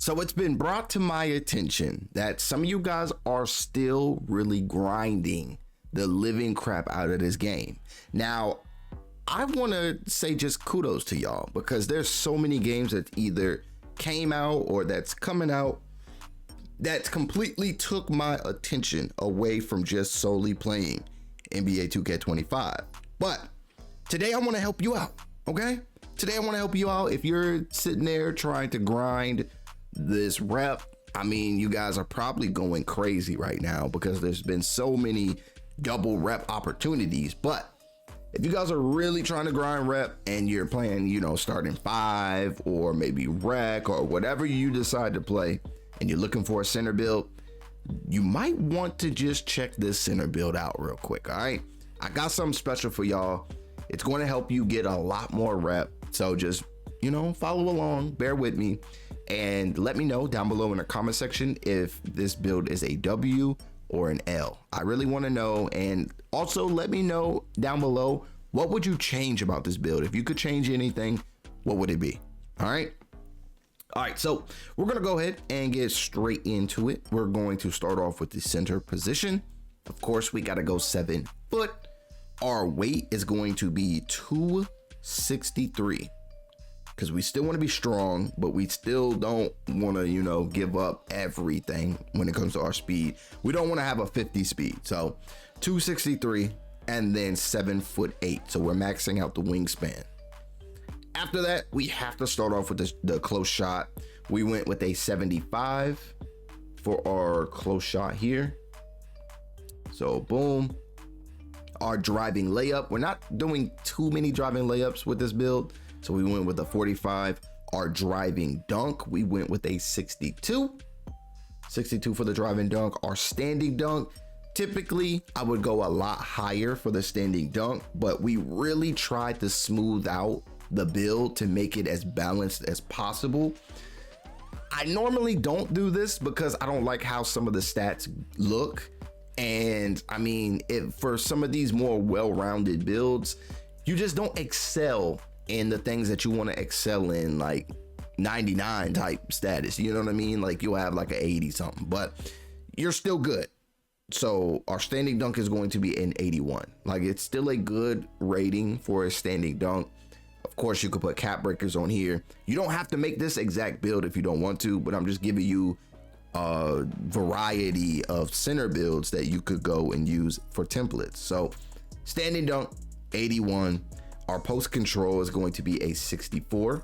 So it's been brought to my attention that some of you guys are still really grinding the living crap out of this game. Now, I want to say just kudos to y'all because there's so many games that either came out or that's coming out that completely took my attention away from just solely playing NBA 2K25. But today I want to help you out, okay? Today I want to help you out. If you're sitting there trying to grind this rep, I mean, you guys are probably going crazy right now because there's been so many double rep opportunities. But if you guys are really trying to grind rep and you're playing, you know, starting 5 or maybe rec or whatever you decide to play, and you're looking for a center build, you might want to just check this center build out real quick. All right, I got something special for y'all. It's going to help you get a lot more rep. So just, you know, follow along, bear with me, and let me know down below in the comment section if this build is a W or an L. I really want to know. And also let me know down below, what would you change about this build? If you could change anything, what would it be? All right. All right, so we're going to go ahead and get straight into it. We're going to start off with the center position. Of course, we got to go 7 foot. Our weight is going to be 263 because we still want to be strong, but we still don't want to, you know, give up everything when it comes to our speed. We don't want to have a 50 speed. So 263 and then 7'8". So we're maxing out the wingspan. After that, we have to start off with the close shot. We went with a 75 for our close shot here. So boom. Our driving layup, we're not doing too many driving layups with this build, so we went with a 45. Our driving dunk, we went with a 62 for the driving dunk. Our standing dunk, typically I would go a lot higher for the standing dunk, but we really tried to smooth out the build to make it as balanced as possible. I normally don't do this because I don't like how some of the stats look. And I mean, for some of these more well-rounded builds, you just don't excel in the things that you want to excel in, like 99 type status. You know what I mean? Like you'll have like an 80 something, but you're still good. So our standing dunk is going to be an 81. Like it's still a good rating for a standing dunk. Of course, you could put cap breakers on here. You don't have to make this exact build if you don't want to, but I'm just giving you a variety of center builds that you could go and use for templates. So standing dunk, 81. Our post control is going to be a 64.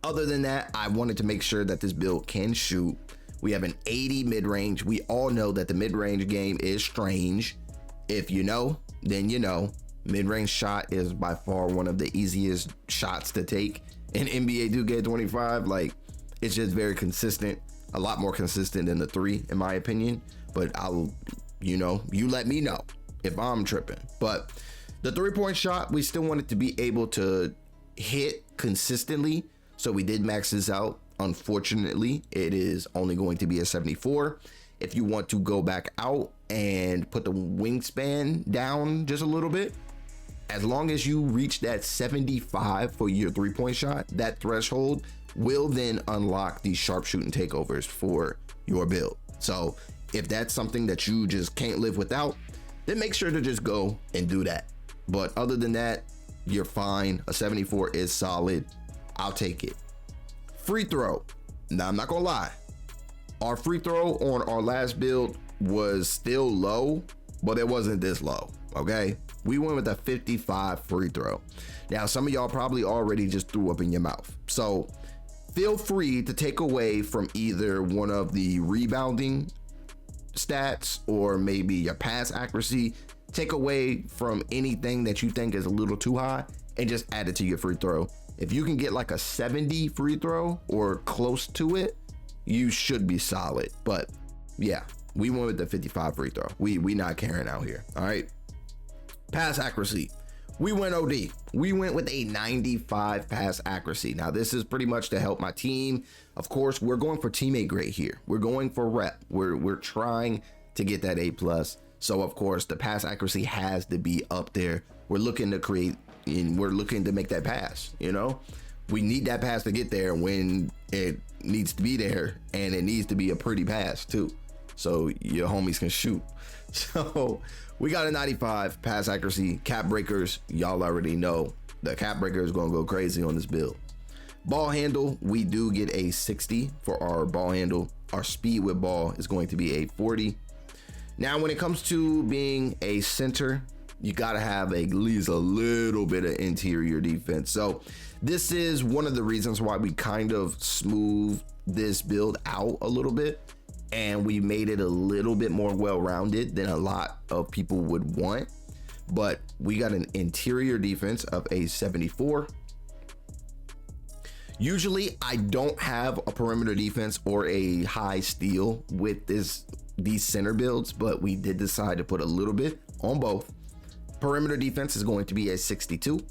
Other than that, I wanted to make sure that this build can shoot. We have an 80 mid-range. We all know that the mid-range game is strange. If you know, then you know. Mid-range shot is by far one of the easiest shots to take in NBA 2K25. Like, it's just very consistent, a lot more consistent than the 3 in my opinion. But I'll, you know, you let me know if I'm tripping. But the 3-point shot, we still wanted to be able to hit consistently. So we did max this out. Unfortunately, it is only going to be a 74. If you want to go back out and put the wingspan down just a little bit, as long as you reach that 75 for your 3-point shot, that threshold will then unlock these sharpshooting takeovers for your build. So if that's something that you just can't live without, then make sure to just go and do that. But other than that, you're fine. A 74 is solid. I'll take it. Free throw. Now, I'm not gonna lie. Our free throw on our last build was still low, but it wasn't this low, okay? We went with a 55 free throw. Now, some of y'all probably already just threw up in your mouth. So feel free to take away from either one of the rebounding stats or maybe your pass accuracy. Take away from anything that you think is a little too high and just add it to your free throw. If you can get like a 70 free throw or close to it, you should be solid. But yeah, we went with the 55 free throw. We not caring out here. All right. Pass accuracy. We went OD. We went with a 95 pass accuracy. Now, this is pretty much to help my team. Of course, we're going for teammate grade here. We're going for rep. We're trying to get that A+. So, of course, the pass accuracy has to be up there. We're looking to create and we're looking to make that pass, you know? We need that pass to get there when it needs to be there, and it needs to be a pretty pass too, so your homies can shoot. So we got a 95 pass accuracy. Cap breakers, y'all already know the cap breaker is going to go crazy on this build. Ball handle, we do get a 60 for our ball handle. Our speed with ball is going to be a 40. Now, when it comes to being a center, you got to have at least a little bit of interior defense. So this is one of the reasons why we kind of smoothed this build out a little bit, and we made it a little bit more well-rounded than a lot of people would want. But we got an interior defense of a 74. Usually I don't have a perimeter defense or a high steal with these center builds, but we did decide to put a little bit on both. Perimeter defense is going to be a 62.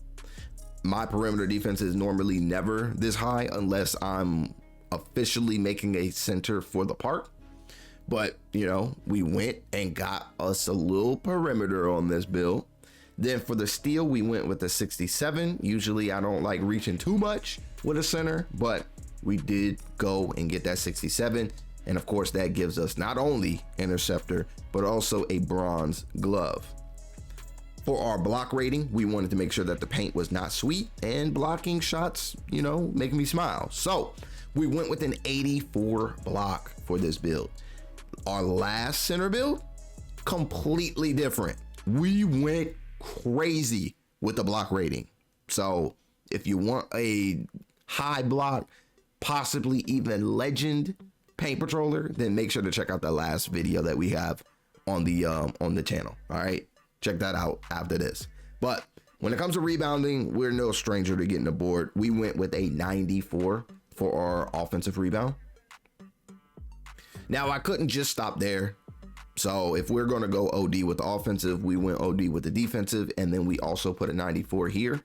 My perimeter defense is normally never this high unless I'm officially making a center for the park. But, you know, we went and got us a little perimeter on this build. Then for the steal, we went with the 67. Usually I don't like reaching too much with a center, but we did go and get that 67. And of course, that gives us not only interceptor, but also a bronze glove. For our block rating, we wanted to make sure that the paint was not sweet and blocking shots, you know, make me smile. So we went with an 84 block for this build. Our last center build, completely different. We went crazy with the block rating. So if you want a high block, possibly even legend paint patroller, then make sure to check out the last video that we have on the channel. All right, check that out after this. But when it comes to rebounding, we're no stranger to getting the board. We went with a 94 for our offensive rebound. Now I couldn't just stop there. So if we're going to go OD with the offensive, we went OD with the defensive, and then we also put a 94 here.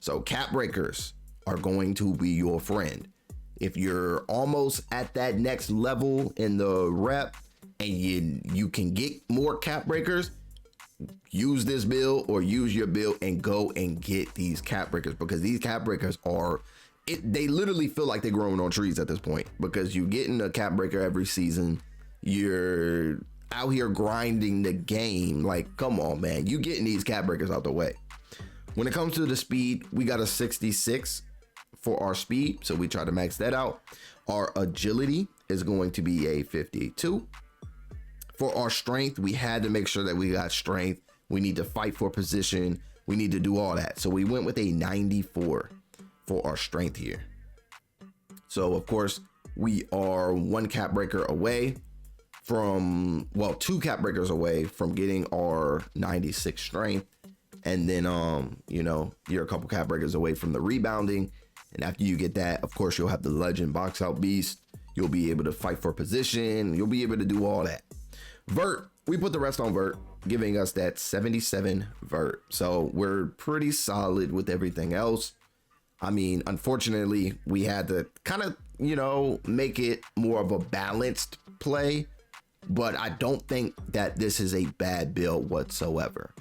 So cap breakers are going to be your friend. If you're almost at that next level in the rep and you can get more cap breakers, use this build or use your build and go and get these cap breakers, because these cap breakers are, they literally feel like they're growing on trees at this point, because you're getting a cap breaker every season. You're out here grinding the game. Like, come on, man, you getting these cap breakers out the way. When it comes to the speed, we got a 66 for our speed, so we try to max that out. Our agility is going to be a 52. For our strength, we had to make sure that we got strength. We need to fight for position. We need to do all that. So we went with a 94 for our strength here. So of course, we are one cap breaker away from, well, two cap breakers away from getting our 96 strength. And then, you know, you're a couple cap breakers away from the rebounding. And after you get that, of course, you'll have the legend box out beast. You'll be able to fight for position. You'll be able to do all that. Vert, we put the rest on vert, giving us that 77 vert. So we're pretty solid with everything else. I mean, unfortunately, we had to kind of, you know, make it more of a balanced play. But I don't think that this is a bad build whatsoever.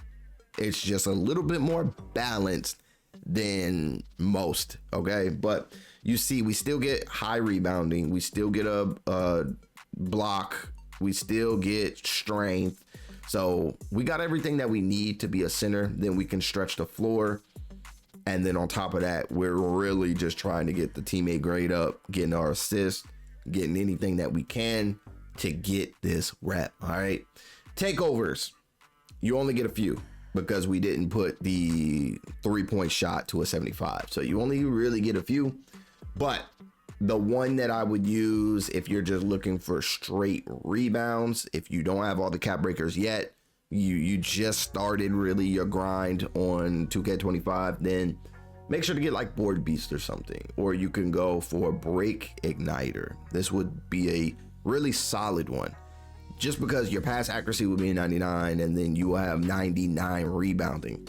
It's just a little bit more balanced than most, okay? But you see, we still get high rebounding. We still get a block. We still get strength. So we got everything that we need to be a center. Then we can stretch the floor. And then on top of that, we're really just trying to get the teammate grade up, getting our assists, getting anything that we can to get this rep, all right? Takeovers, you only get a few, because we didn't put the 3-point shot to a 75. So you only really get a few. But the one that I would use if you're just looking for straight rebounds, if you don't have all the cap breakers yet, you just started really your grind on 2K25, then make sure to get like Board Beast or something. Or you can go for Break Igniter. This would be a really solid one, just because your pass accuracy would be 99 and then you will have 99 rebounding.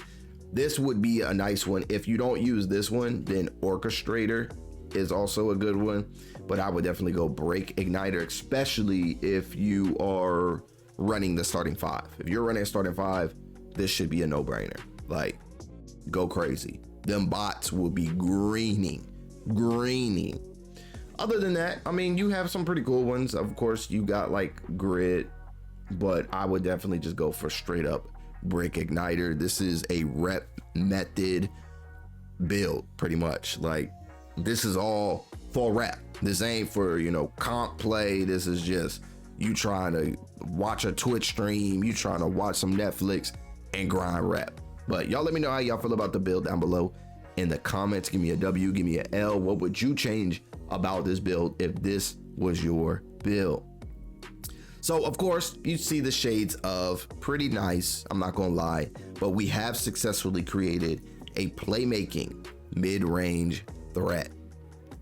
This would be a nice one. If you don't use this one, then Orchestrator is also a good one, but I would definitely go Break Igniter, especially if you are running the starting five. If you're running a starting five, this should be a no-brainer. Like, go crazy. Them bots will be greening greeny. Other than that, I mean, you have some pretty cool ones. Of course, you got like grid, but I would definitely just go for straight up brick igniter. This is a rep method build, pretty much. Like, this is all for rep. This ain't for, you know, comp play. This is just you trying to watch a Twitch stream, you trying to watch some Netflix and grind rep. But y'all let me know how y'all feel about the build down below in the comments. Give me a W, give me an L. What would you change about this build if this was your build? So of course you see the shades of pretty nice, I'm not gonna lie, but we have successfully created a playmaking mid-range threat.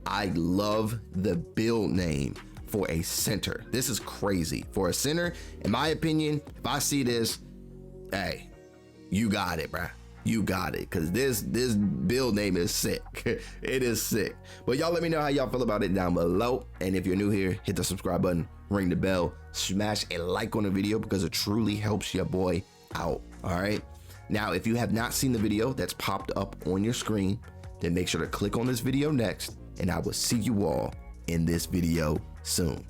I love the build name for a center. This is crazy. For a center, in my opinion, if I see this, hey, you got it, bruh. You got it, because this build name is sick. It is sick. But y'all let me know how y'all feel about it down below. And if you're new here, hit the subscribe button, ring the bell, smash a like on the video, because it truly helps your boy out. All right. Now, if you have not seen the video that's popped up on your screen, then make sure to click on this video next, and I will see you all in this video soon.